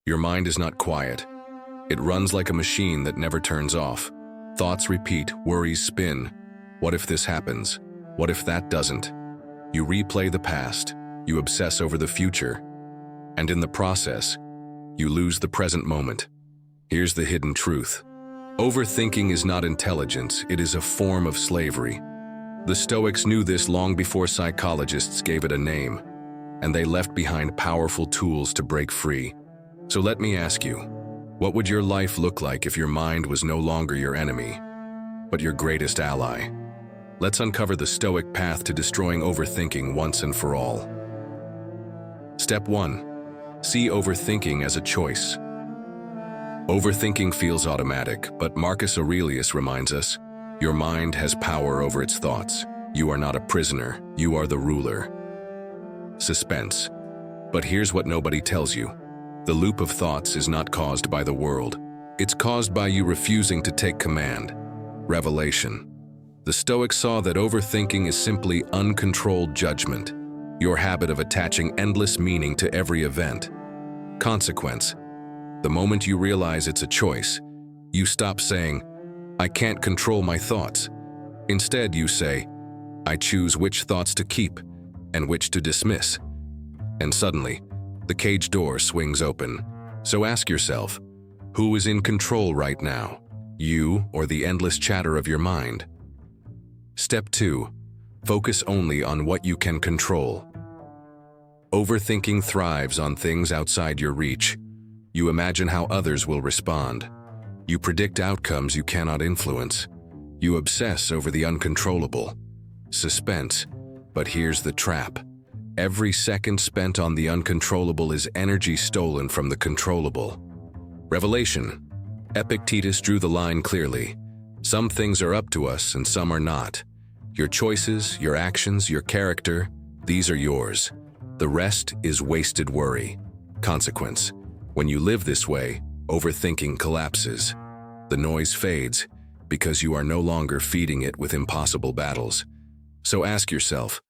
Your mind is not quiet. It runs like a machine that never turns off. Thoughts repeat, worries spin. What if this happens? What if that doesn't? You replay the past, you obsess over the future, and in the process, you lose the present moment. Here's the hidden truth. Overthinking is not intelligence, it is a form of slavery. The Stoics knew this long before psychologists gave it a name, and they left behind powerful tools to break free. So let me ask you, what would your life look like if your mind was no longer your enemy, but your greatest ally? Let's uncover the Stoic path to destroying overthinking once and for all. Step 1. See overthinking as a choice. Overthinking feels automatic, but Marcus Aurelius reminds us, your mind has power over its thoughts. You are not a prisoner, you are the ruler. Suspense. But here's what nobody tells you. The loop of thoughts is not caused by the world. It's caused by you refusing to take command. Revelation. The Stoics saw that overthinking is simply uncontrolled judgment, your habit of attaching endless meaning to every event. Consequence. The moment you realize it's a choice, you stop saying, I can't control my thoughts. Instead, you say, I choose which thoughts to keep and which to dismiss. And suddenly, the cage door swings open. So ask yourself, who is in control right now? You or the endless chatter of your mind? Step 2. Focus only on what you can control. Overthinking thrives on things outside your reach. You imagine how others will respond. You predict outcomes you cannot influence. You obsess over the uncontrollable. Suspense. But here's the trap. Every second spent on the uncontrollable is energy stolen from the controllable. Revelation. Epictetus drew the line clearly. Some things are up to us and some are not. Your choices, your actions, your character, these are yours. The rest is wasted worry. Consequence. When you live this way, overthinking collapses. The noise fades because you are no longer feeding it with impossible battles. So ask yourself,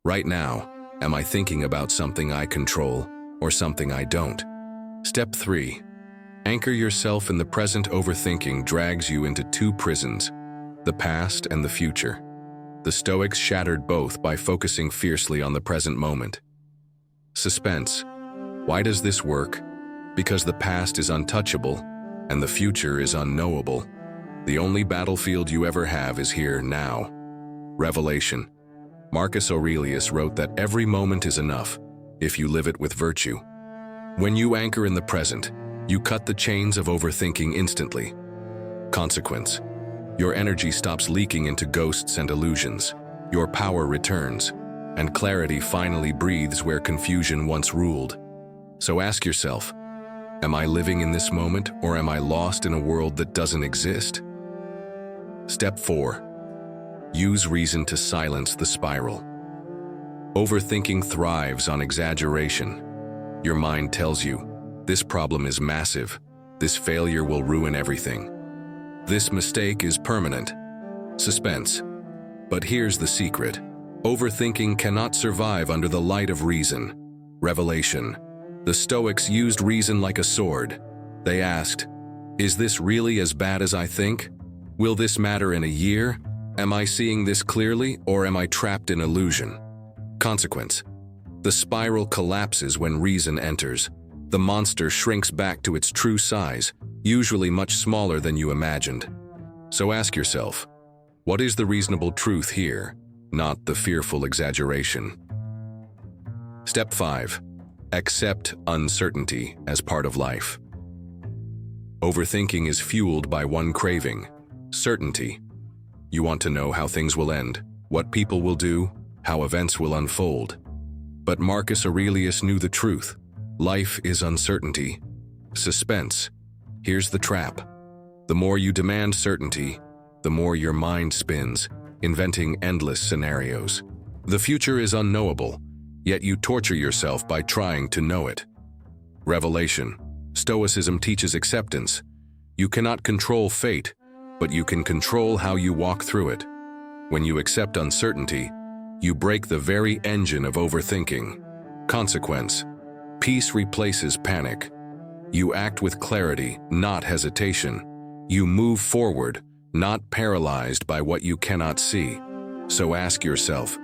right now, am I thinking about something I control or something I don't? Step 3. Anchor yourself in the present. Overthinking drags you into two prisons, the past and the future. The Stoics shattered both by focusing fiercely on the present moment. Suspense. Why does this work? Because the past is untouchable and the future is unknowable. The only battlefield you ever have is here now. Revelation. Marcus Aurelius wrote that every moment is enough if you live it with virtue. When you anchor in the present, you cut the chains of overthinking instantly. Consequence. Your energy stops leaking into ghosts and illusions. Your power returns, and clarity finally breathes where confusion once ruled. So ask yourself, am I living in this moment or am I lost in a world that doesn't exist? Step 4. Use reason to silence the spiral. Overthinking thrives on exaggeration. Your mind tells you, this problem is massive, this failure will ruin everything. This mistake is permanent. Suspense. But here's the secret. Overthinking cannot survive under the light of reason. Revelation. The Stoics used reason like a sword. They asked, is this really as bad as I think? Will this matter in a year? Am I seeing this clearly or am I trapped in illusion? Consequence. The spiral collapses when reason enters. The monster shrinks back to its true size, usually much smaller than you imagined. So ask yourself, what is the reasonable truth here, not the fearful exaggeration? Step 5. Accept uncertainty as part of life. Overthinking is fueled by one craving, certainty. You want to know how things will end, what people will do, how events will unfold. But Marcus Aurelius knew the truth. Life is uncertainty. Suspense. Here's the trap. The more you demand certainty, the more your mind spins, inventing endless scenarios. The future is unknowable, yet you torture yourself by trying to know it. Revelation. Stoicism teaches acceptance. You cannot control fate, but you can control how you walk through it. When you accept uncertainty, you break the very engine of overthinking. Consequence. Peace replaces panic. You act with clarity, not hesitation. You move forward, not paralyzed by what you cannot see. So ask yourself,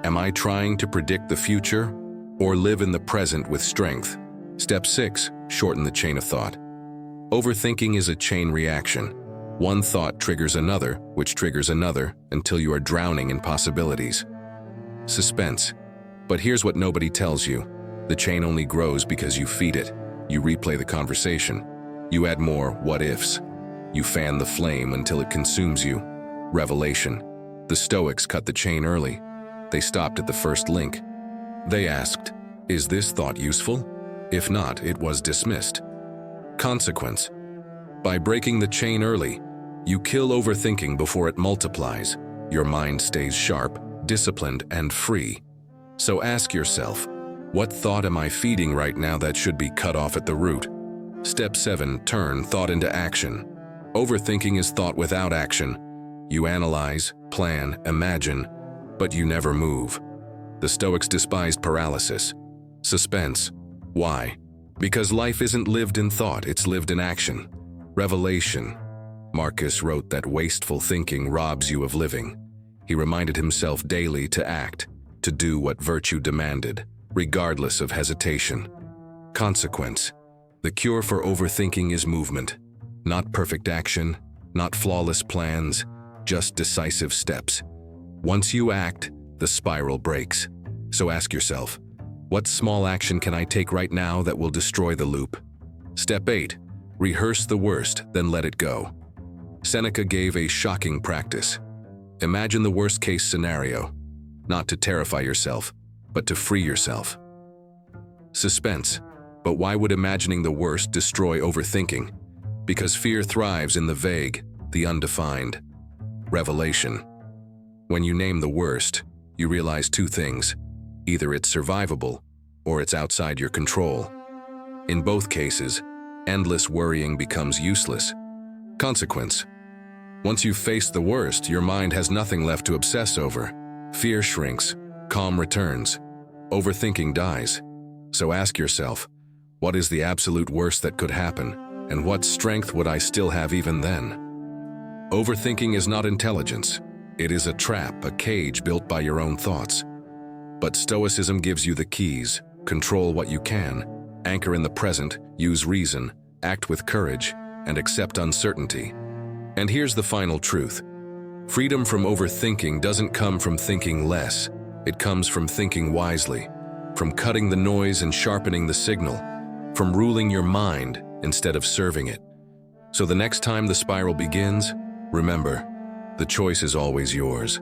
am I trying to predict the future or live in the present with strength? Step 6. Shorten the chain of thought. Overthinking is a chain reaction. One thought triggers another, which triggers another, until you are drowning in possibilities. Suspense. But here's what nobody tells you. The chain only grows because you feed it. You replay the conversation. You add more what-ifs. You fan the flame until it consumes you. Revelation. The Stoics cut the chain early. They stopped at the first link. They asked, is this thought useful? If not, it was dismissed. Consequence. By breaking the chain early, you kill overthinking before it multiplies. Your mind stays sharp, disciplined, and free. So ask yourself, what thought am I feeding right now that should be cut off at the root? Step 7. Turn thought into action. Overthinking is thought without action. You analyze, plan, imagine, but you never move. The Stoics despised paralysis. Suspense. Why? Because life isn't lived in thought, it's lived in action. Revelation. Marcus wrote that wasteful thinking robs you of living. He reminded himself daily to act, to do what virtue demanded, regardless of hesitation. Consequence. The cure for overthinking is movement. Not perfect action, not flawless plans, just decisive steps. Once you act, the spiral breaks. So ask yourself, what small action can I take right now that will destroy the loop? Step 8. Rehearse the worst, then let it go. Seneca gave a shocking practice. Imagine the worst-case scenario, not to terrify yourself, but to free yourself. Suspense. But why would imagining the worst destroy overthinking? Because fear thrives in the vague, the undefined. Revelation. When you name the worst, you realize two things. Either it's survivable, or it's outside your control. In both cases, endless worrying becomes useless. Consequence. Once you've faced the worst, your mind has nothing left to obsess over. Fear shrinks, calm returns, overthinking dies. So ask yourself, what is the absolute worst that could happen, and what strength would I still have even then? Overthinking is not intelligence. It is a trap, a cage built by your own thoughts. But Stoicism gives you the keys. Control what you can, anchor in the present, use reason, act with courage, and accept uncertainty. And here's the final truth. Freedom from overthinking doesn't come from thinking less. It comes from thinking wisely, from cutting the noise and sharpening the signal, from ruling your mind instead of serving it. So the next time the spiral begins, remember, the choice is always yours.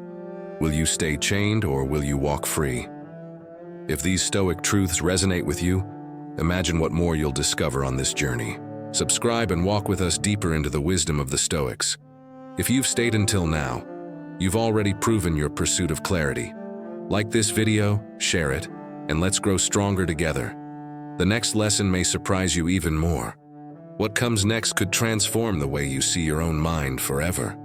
Will you stay chained or will you walk free? If these Stoic truths resonate with you, imagine what more you'll discover on this journey. Subscribe and walk with us deeper into the wisdom of the Stoics. If you've stayed until now, you've already proven your pursuit of clarity. Like this video, share it, and let's grow stronger together. The next lesson may surprise you even more. What comes next could transform the way you see your own mind forever.